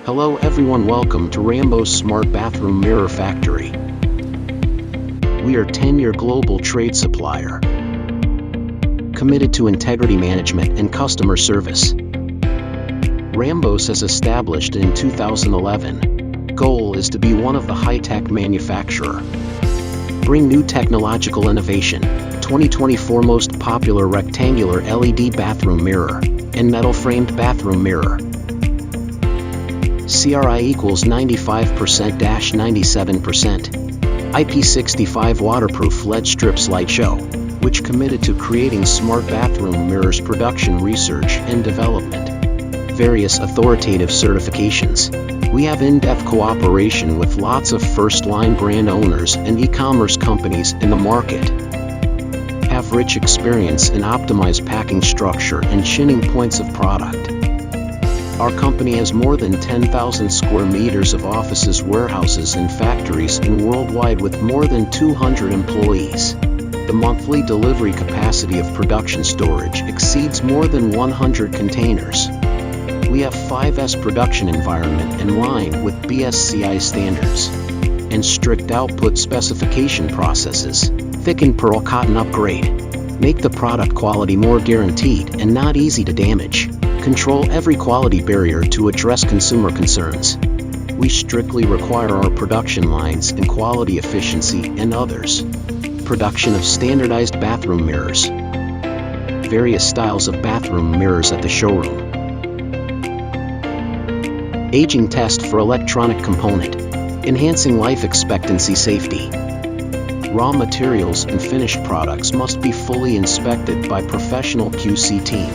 Hello everyone, welcome to RAMBOS Smart Bathroom Mirror Factory. We are 10-year global trade supplier, committed to integrity management and customer service. RAMBOS is established in 2011. Goal is to be one of the high-tech manufacturer. Bring new technological innovation. 2024 most popular rectangular LED bathroom mirror and metal-framed bathroom mirror. CRI equals 95%-97%. IP65 waterproof LED strips light show, which committed to creating smart bathroom mirrors production research and development. Various authoritative certifications. We have in-depth cooperation with lots of first-line brand owners and e-commerce companies in the market. Have rich experience in optimized packing structure and shinning points of product. Our company has more than 10,000 square meters of offices, warehouses, and factories worldwide with more than 200 employees. The monthly delivery capacity of production storage exceeds more than 100 containers. We have 5S production environment in line with BSCI standards and strict output specification processes. Thicken pearl cotton upgrade. Make the product quality more guaranteed and not easy to damage. Control every quality barrier to address consumer concerns. We strictly require our production lines in quality efficiency and others. Production of standardized bathroom mirrors. Various styles of bathroom mirrors at the showroom. Aging test for electronic component. Enhancing life expectancy safety. Raw materials and finished products must be fully inspected by professional QC team.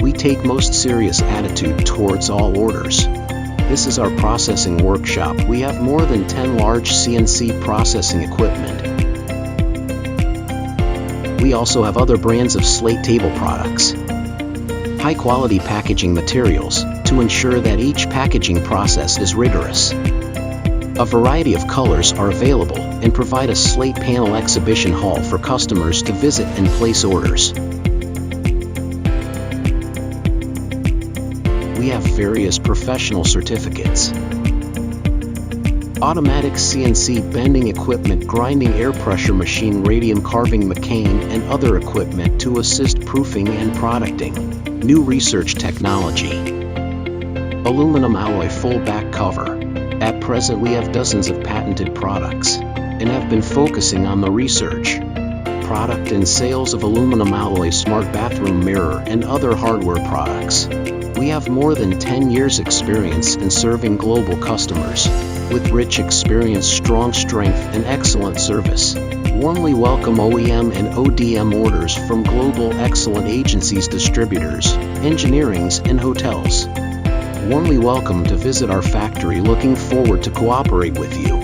We take most serious attitude towards all orders. This is our processing workshop. We have more than 10 large CNC processing equipment. We also have other brands of slate table products. High quality packaging materials to ensure that each packaging process is rigorous. A variety of colors are available and provide a slate panel exhibition hall for customers to visit and place orders. We have various professional certificates. Automatic CNC bending equipment, grinding air pressure machine, radium carving McCain, and other equipment to assist proofing and producting. New research technology. Aluminum alloy full back cover. At present we have dozens of patented products and have been focusing on the research, product and sales of aluminum alloy smart bathroom mirror and other hardware products. We have more than 10 years experience in serving global customers, with rich experience, strong strength, and excellent service. Warmly welcome OEM and ODM orders from global excellent agencies, distributors, engineerings, and hotels. Warmly welcome to visit our factory. Looking forward to cooperate with you.